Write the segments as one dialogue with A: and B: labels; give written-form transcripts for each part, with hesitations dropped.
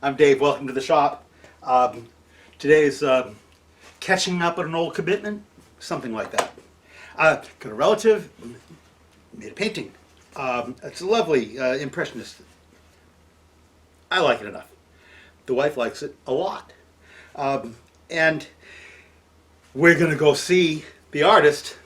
A: I'm Dave. Welcome to the shop. Today is catching up on an old commitment, something like that. Got a relative, made a painting. It's a lovely Impressionist. I like it enough. The wife likes it a lot. And we're going to go see the artist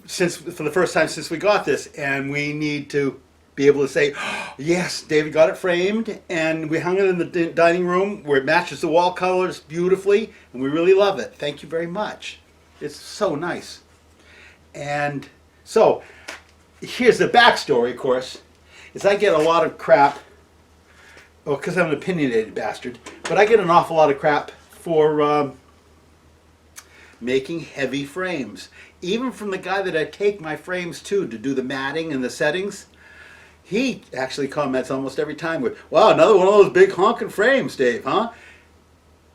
A: for the first time since we got this, and we need to be able to say, oh, yes, David got it framed, and we hung it in the dining room where it matches the wall colors beautifully, and we really love it. Thank you very much. It's so nice. And so, here's the backstory, of course, is I get a lot of crap, well, because I'm an opinionated bastard, but I get an awful lot of crap for making heavy frames. Even from the guy that I take my frames to do the matting and the settings, he actually comments almost every time with, wow, another one of those big honking frames, Dave, huh?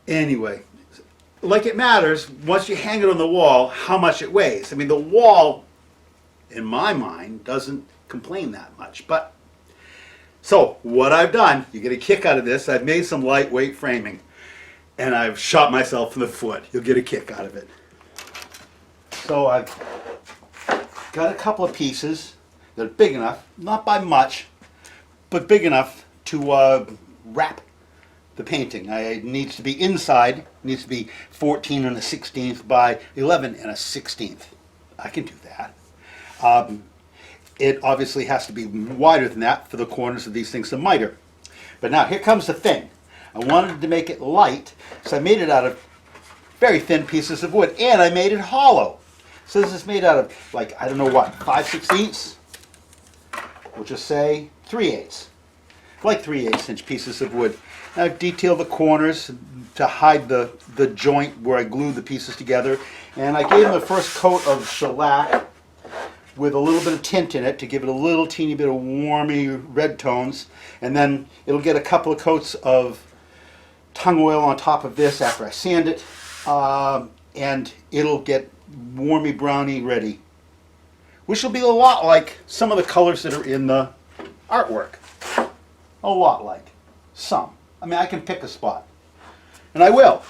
A: Anyway, like it matters, once you hang it on the wall, how much it weighs. I mean, the wall, in my mind, doesn't complain that much. But, so, what I've done, you get a kick out of this, I've made some lightweight framing. And I've shot myself in the foot. You'll get a kick out of it. So I've got a couple of pieces that are big enough, not by much, but big enough to wrap the painting. It needs to be inside. It needs to be 14 and a 16th by 11 and a 16th. I can do that. It obviously has to be wider than that for the corners of these things to miter. But now here comes the thing. I wanted to make it light, so I made it out of very thin pieces of wood, and I made it hollow. So this is made out of, like, I don't know what, 5/16? We'll just say 3/8. Like 3/8 inch pieces of wood. And I've detailed the corners to hide the joint where I glued the pieces together. And I gave them the first coat of shellac with a little bit of tint in it to give it a little teeny bit of warmy red tones. And then it'll get a couple of coats of tung oil on top of this after I sand it. And it'll get warmy browny ready, which will be a lot like some of the colors that are in the artwork. A lot like. Some. I mean, I can pick a spot. And I will.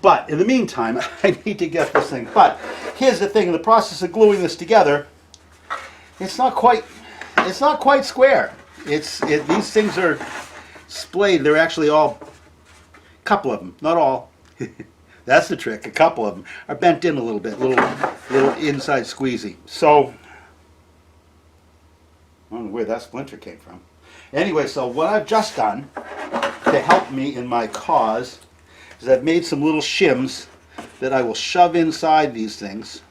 A: But in the meantime, I need to get this thing. But here's the thing, in the process of gluing this together, it's not quite square. These things are splayed. They're actually all, a couple of them, not all. That's the trick. A couple of them are bent in a little bit, little inside squeezy. So, I don't know where that splinter came from. Anyway, so what I've just done to help me in my cause is I've made some little shims that I will shove inside these things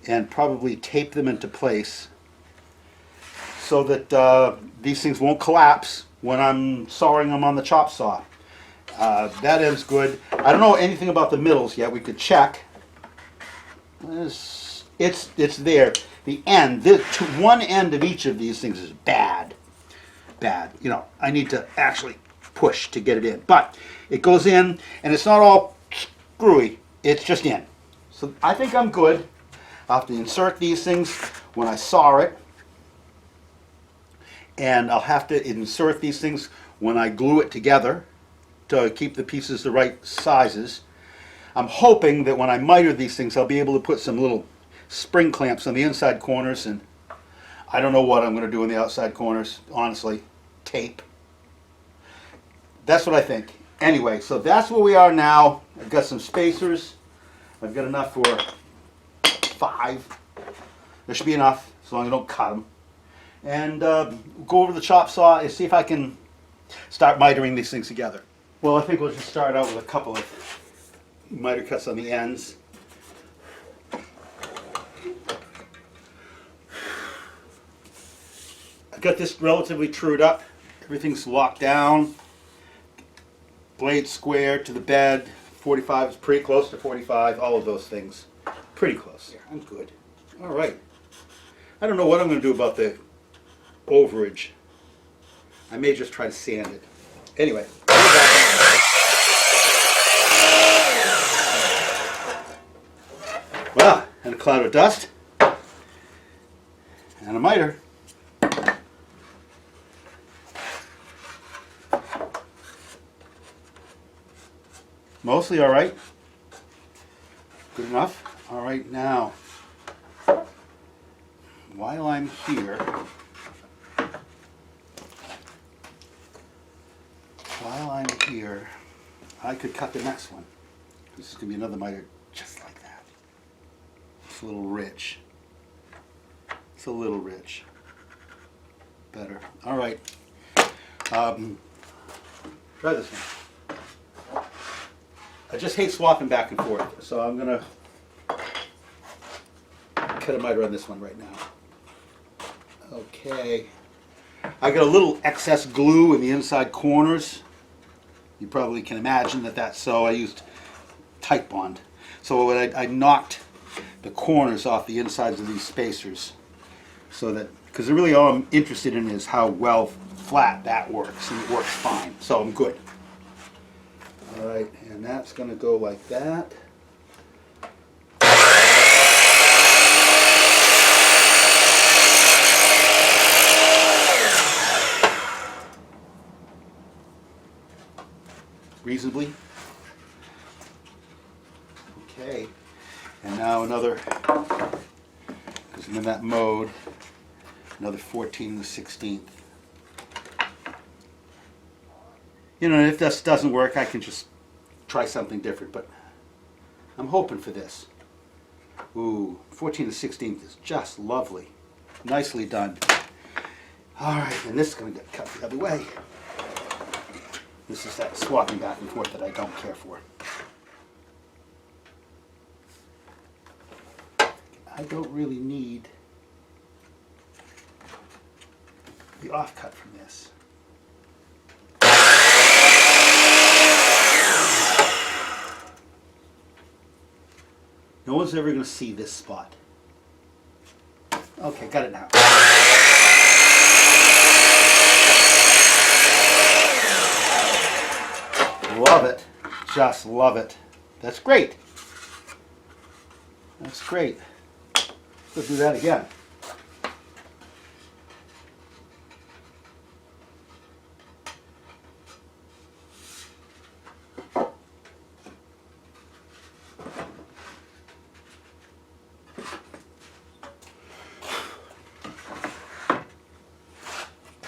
A: and probably tape them into place so that these things won't collapse when I'm sawing them on the chop saw. That end's good. I don't know anything about the middles yet. We could check. It's there. The end, one end of each of these things is bad. Bad. You know, I need to actually push to get it in. But it goes in, and it's not all screwy. It's just in. So I think I'm good. I'll have to insert these things when I saw it. And I'll have to insert these things when I glue it together to keep the pieces the right sizes. I'm hoping that when I miter these things, I'll be able to put some little spring clamps on the inside corners, and I don't know what I'm going to do on the outside corners, honestly. Tape. That's what I think. Anyway, so that's where we are now. I've got some spacers. I've got enough for 5. There should be enough, as long as I don't cut them. And go over the chop saw and see if I can start mitering these things together. Well, I think we'll just start out with a couple of miter cuts on the ends. I've got this relatively trued up. Everything's locked down. Blade square to the bed. 45 is pretty close to 45. All of those things. Pretty close. Yeah, I'm good. All right. I don't know what I'm going to do about the overage. I may just try to sand it. Anyway. Well, and a cloud of dust. And a miter. Mostly all right. Good enough. All right, now, while I'm here, I could cut the next one. This is going to be another miter just like that. It's a little rich. It's a little rich. Better. All right. Try this one. I just hate swapping back and forth, so I'm going to cut a miter on this one right now. Okay. I got a little excess glue in the inside corners. You probably can imagine that that's so. I used Tight Bond. So what I knocked the corners off the insides of these spacers, so that, because really all I'm interested in is how well flat that works, and it works fine. So I'm good. All right, and that's going to go like that. Reasonably. Okay, and now another, because I'm in that mode, another 14/16. You know, if this doesn't work, I can just try something different, but I'm hoping for this. Ooh, 14/16 is just lovely. Nicely done. All right, and this is going to get cut the other way. This is that swapping back and forth that I don't care for. I don't really need the offcut from this. No one's ever going to see this spot. Okay, got it now. Love it. Just love it. That's great. That's great. Let's do that again.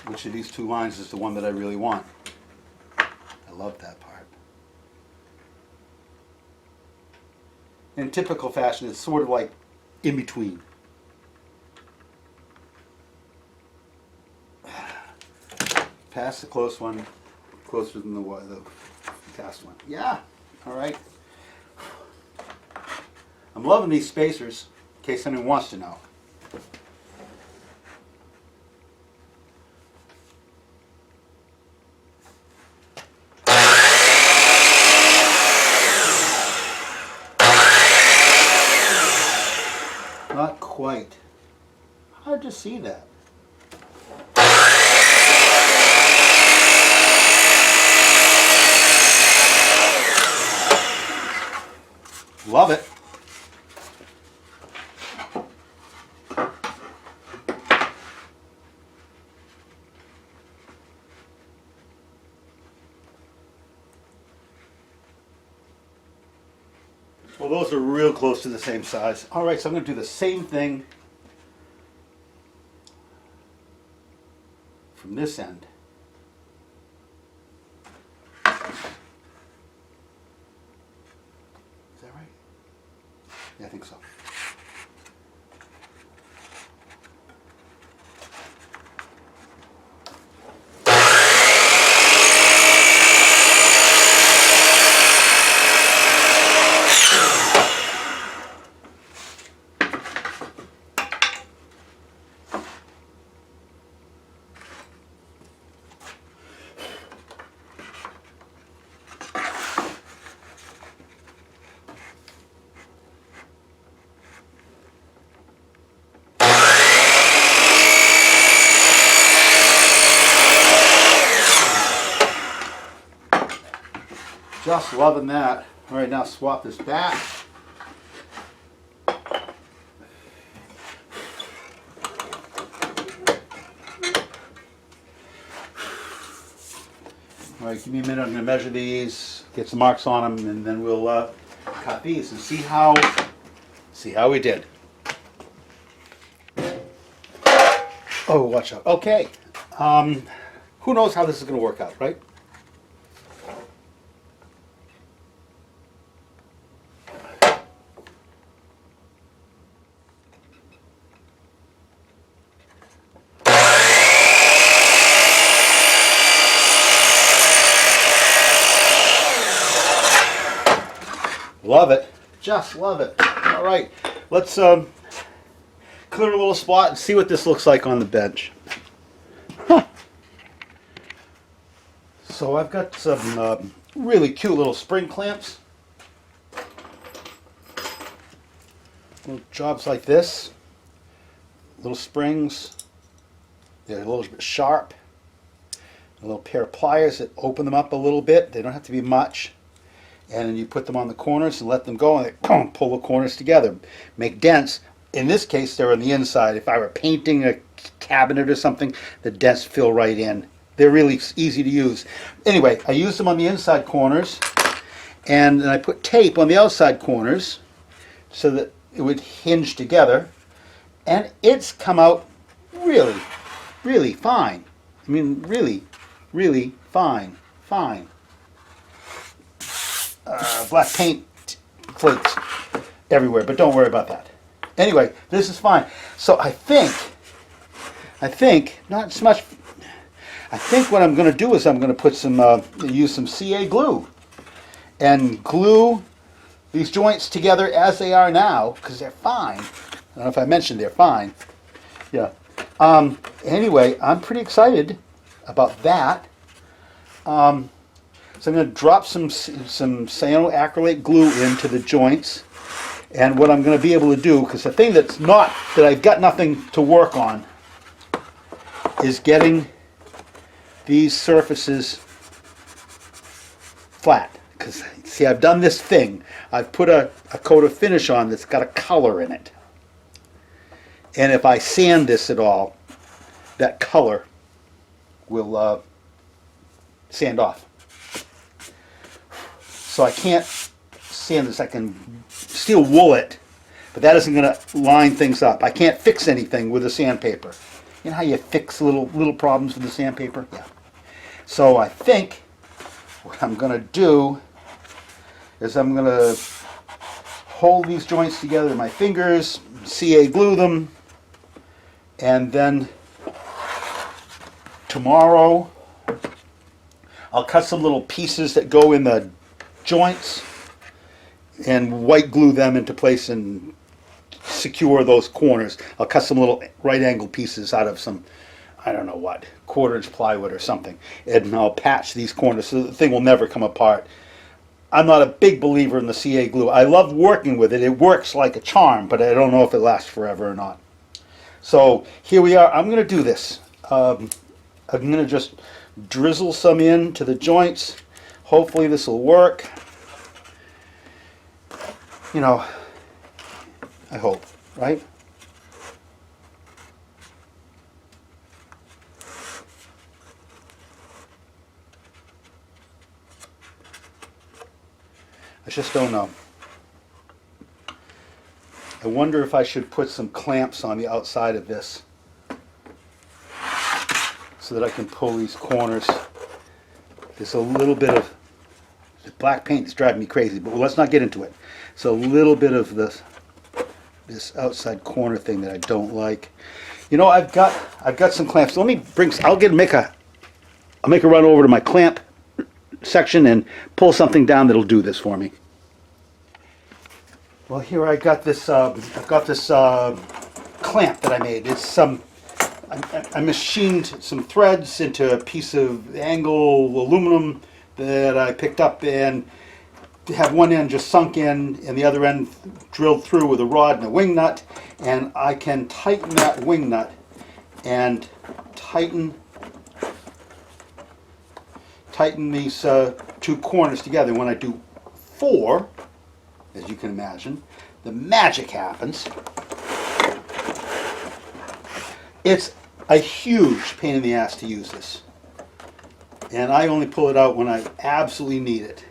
A: Which of these two lines is the one that I really want? I love that part. In typical fashion, it's sort of like in between. Pass the close one, closer than the fast one. Yeah, all right. I'm loving these spacers, in case anyone wants to know. Not quite. Hard to see that. Love it. Well, those are real close to the same size. All right, so I'm going to do the same thing from this end. Is that right? Yeah, I think so. Just loving that. All right, now swap this back. All right, give me a minute. I'm going to measure these. get some marks on them, and then we'll cut these and see how we did. Oh, watch out. Okay. Who knows how this is going to work out, right? Love it. Just love it. All right. Let's clear a little spot and see what this looks like on the bench. Huh. So I've got some really cute little spring clamps. Little jobs like this. Little springs. They're a little bit sharp. A little pair of pliers that open them up a little bit. They don't have to be much. And then you put them on the corners and let them go, and they pull the corners together, make dents. In this case, they're on the inside. If I were painting a cabinet or something, the dents fill right in. They're really easy to use. Anyway, I use them on the inside corners, and then I put tape on the outside corners so that it would hinge together, and it's come out really, really fine. I mean, really, really fine. Black paint flakes everywhere, but don't worry about that. Anyway, this is fine. So I think not so much. I think what I'm going to do is I'm going to put some use some CA glue and glue these joints together as they are now, because they're fine. I don't know if I mentioned they're fine. Yeah. Anyway, I'm pretty excited about that. So I'm going to drop some cyanoacrylate glue into the joints, and what I'm going to be able to do, because the thing that I've got nothing to work on, is getting these surfaces flat. Because see, I've done this thing. I've put a coat of finish on that's got a color in it, and if I sand this at all, that color will sand off. So I can't sand this. I can steel wool it, but that isn't going to line things up. I can't fix anything with a sandpaper. You know how you fix little problems with the sandpaper? Yeah. So I think what I'm going to do is I'm going to hold these joints together with my fingers, CA glue them, and then tomorrow I'll cut some little pieces that go in the joints and white glue them into place and secure those corners. I'll cut some little right angle pieces out of some, I don't know what, 1/4 inch plywood or something, and I'll patch these corners so the thing will never come apart. I'm not a big believer in the CA glue. I love working with it. It works like a charm, but I don't know if it lasts forever or not. So here we are. I'm going to do this. I'm going to just drizzle some into the joints. Hopefully this will work. You know, I hope, right? I just don't know. I wonder if I should put some clamps on the outside of this so that I can pull these corners. There's a little bit of the black paint that's driving me crazy, but let's not get into it. So a little bit of this outside corner thing that I don't like. You know, I've got some clamps. Let me bring. I'll make a run over to my clamp section and pull something down that'll do this for me. Well, here I got this. I've got this clamp that I made. It's some. I machined some threads into a piece of angle aluminum that I picked up, and have one end just sunk in and the other end drilled through with a rod and a wing nut, and I can tighten that wing nut and tighten these two corners together. When I do 4, as you can imagine, the magic happens. It's a huge pain in the ass to use this, and I only pull it out when I absolutely need it.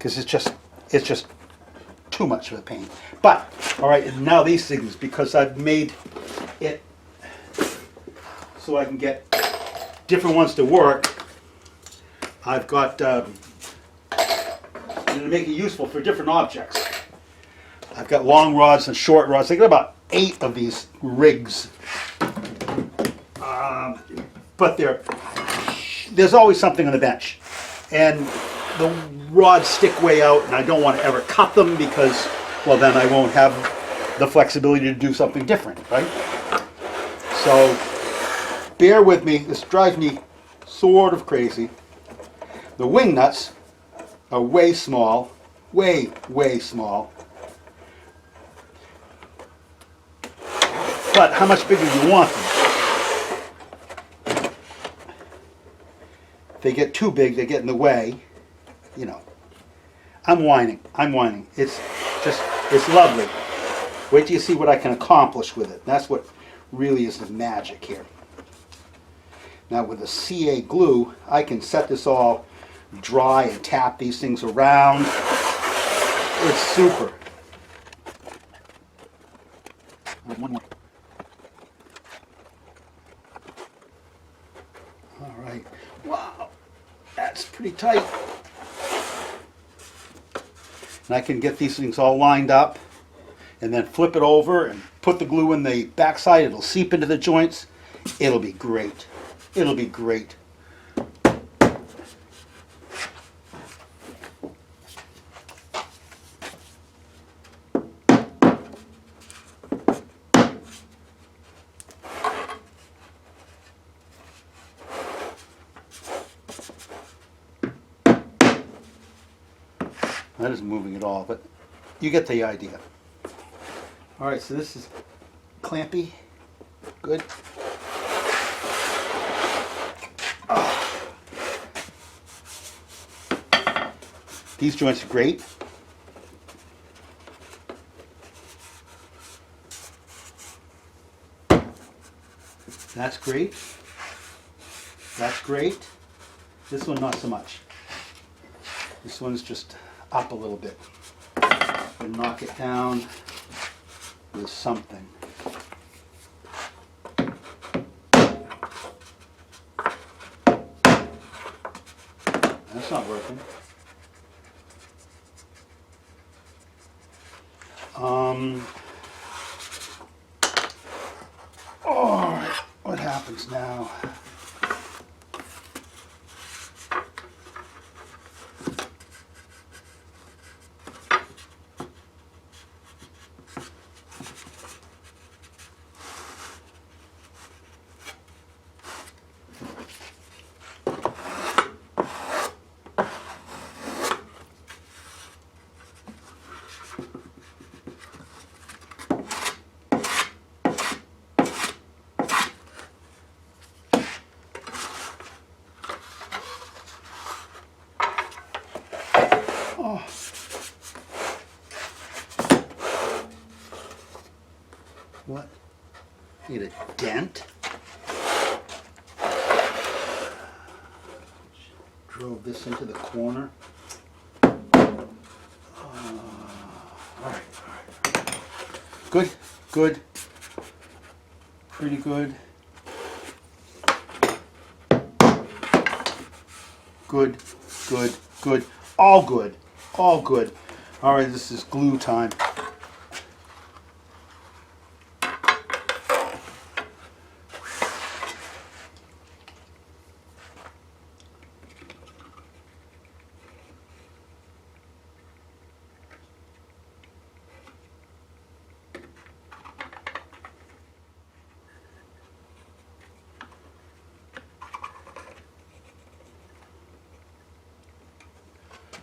A: because it's just too much of a pain. But all right, and now these things, because I've made it so I can get different ones to work. I've got to make it useful for different objects. I've got long rods and short rods. I got about 8 of these rigs, but there's always something on the bench, and the rods stick way out, and I don't want to ever cut them because, well, then I won't have the flexibility to do something different, right? So bear with me. This drives me sort of crazy. The wing nuts are way small, way small. But how much bigger do you want them? If they get too big, they get in the way. You know, I'm whining. It's lovely. Wait till you see what I can accomplish with it. That's what really is the magic here. Now with the CA glue, I can set this all dry and tap these things around. It's super. One more. All right. Wow, that's pretty tight. And I can get these things all lined up and then flip it over and put the glue in the backside. It'll seep into the joints. It'll be great. It'll be great. That isn't moving at all, but you get the idea. All right, so this is clampy. Good. Oh. These joints are great. That's great. That's great. This one, not so much. This one's just up a little bit. And knock it down with something. That's not working. All right, what happens now? Oh. What? Need a dent? Drove this into the corner. All right. Good, good. Pretty good. Good, good, good. All good. All good. All right, this is glue time.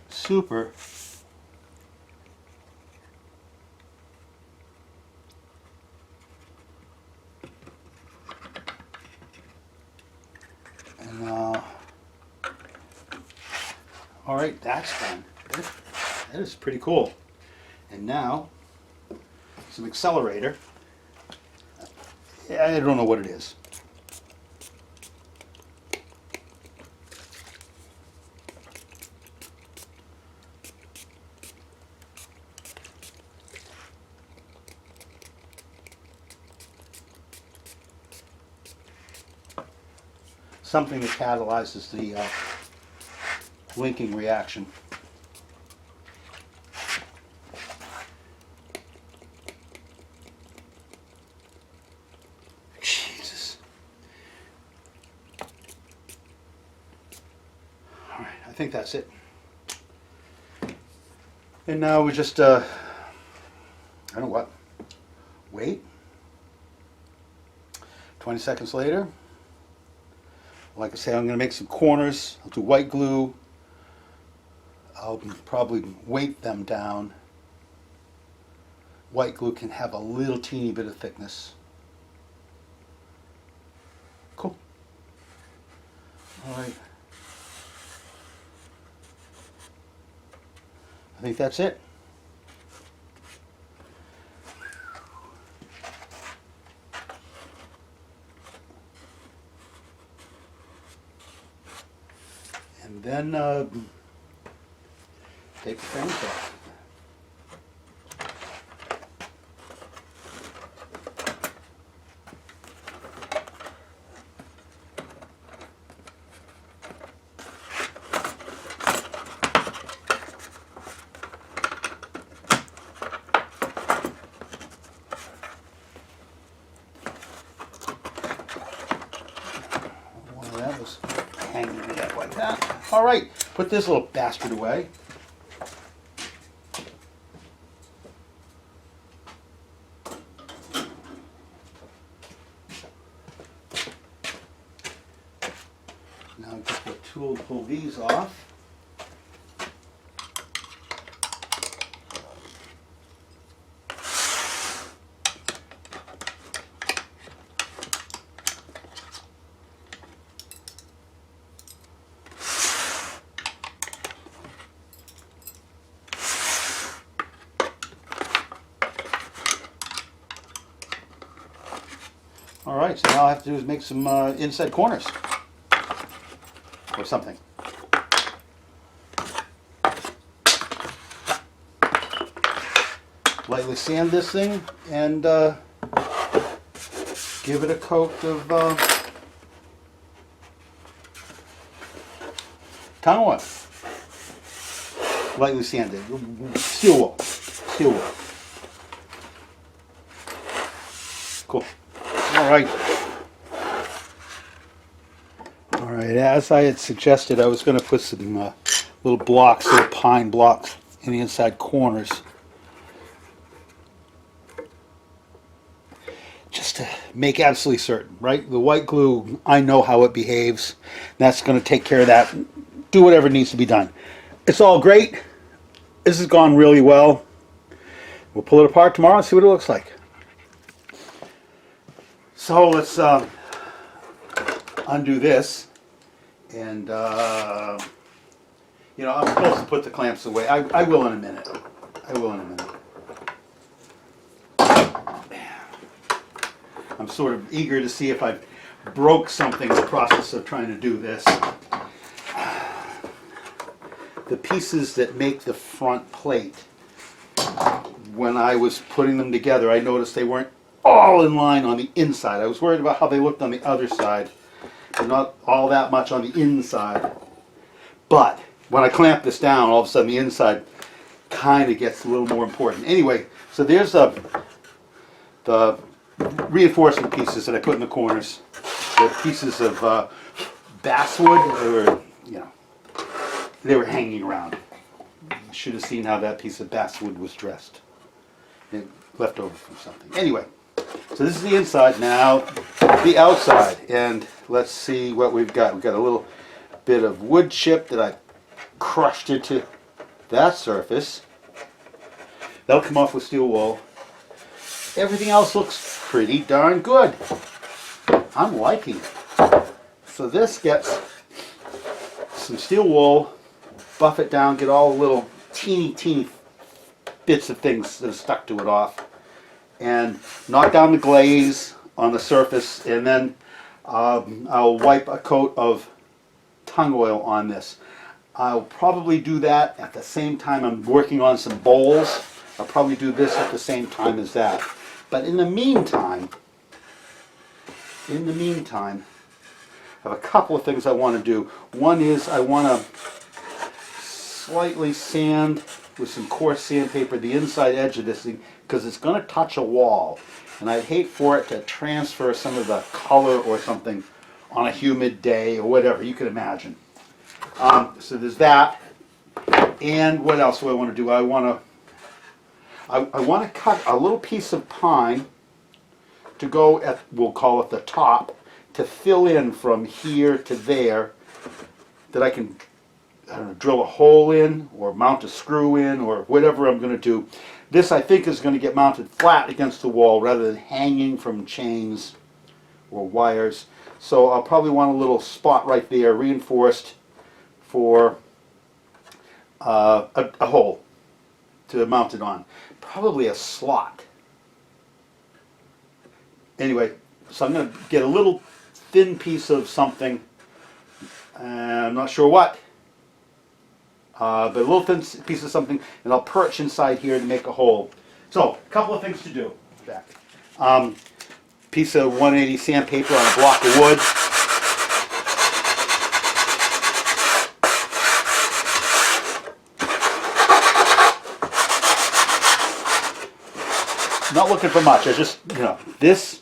A: Super. And all right, that's done. That is pretty cool. And now some accelerator. I don't know what it is. something that catalyzes the linking reaction. Jesus. All right, I think that's it. And now we just, I don't know what, wait. 20 seconds later, like I say, I'm going to make some corners. I'll do white glue. I'll probably weight them down. White glue can have a little teeny bit of thickness. Cool. All right. I think that's it. And then take the frames off. Well, that was hanging it up like that. All right, put this little bastard away. Now just the tool to pull these off. All right, so now all I have to do is make some inside corners or something. Lightly sand this thing and give it a coat of tung oil. Lightly sanded. Steel wool. Steel wool. Cool. All right. All right. As I had suggested, I was going to put some little blocks, little pine blocks, in the inside corners, just to make absolutely certain. Right. The white glue, I know how it behaves. That's going to take care of that. Do whatever needs to be done. It's all great. This has gone really well. We'll pull it apart tomorrow and see what it looks like. So let's undo this, and you know, I'm supposed to put the clamps away. I will in a minute. I will in a minute. I'm sort of eager to see if I broke something in the process of trying to do this. The pieces that make the front plate, when I was putting them together, I noticed they weren't all in line on the inside. I was worried about how they looked on the other side, but not all that much on the inside. But when I clamp this down, all of a sudden the inside kind of gets a little more important. Anyway, so there's the reinforcement pieces that I put in the corners. The pieces of basswood, they were hanging around. You should have seen how that piece of basswood was dressed. Left over from something. Anyway, so this is the inside. Now the outside, and let's see what we've got. We've got a little bit of wood chip that I crushed into that surface. That'll come off with steel wool. Everything else looks pretty darn good. I'm liking it. So this gets some steel wool, buff it down, get all the little teeny bits of things that are stuck to it off, and knock down the glaze on the surface, and then I'll wipe a coat of tung oil on this. I'll probably do that at the same time I'm working on some bowls. I'll probably do this at the same time as that. But in the meantime, I have a couple of things I want to do. One is I want to slightly sand with some coarse sandpaper the inside edge of this thing because it's going to touch a wall. And I'd hate for it to transfer some of the color or something on a humid day or whatever you can imagine. So there's that. And what else do I want to do? I want to cut a little piece of pine to go at, we'll call it the top, to fill in from here to there, that I can, I don't know, drill a hole in or mount a screw in or whatever I'm going to do. This I think is going to get mounted flat against the wall rather than hanging from chains or wires. So I'll probably want a little spot right there reinforced for a hole to mount it on. Probably a slot. Anyway, so I'm going to get a little thin piece of something. I'm not sure what. But a little thin piece of something, and I'll perch inside here to make a hole. So, a couple of things to do. Back. Piece of 180 sandpaper on a block of wood. Not looking for much. I just, you know, this.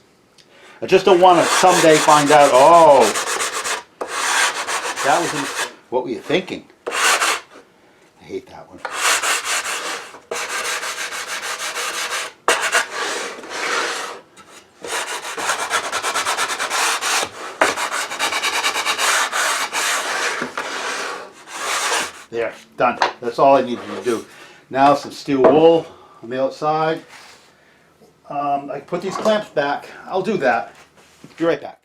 A: I just don't want to someday find out. Oh, that was. What were you thinking? I hate that one. There, done. That's all I needed to do. Now some steel wool on the outside. I can put these clamps back. I'll do that. Be right back.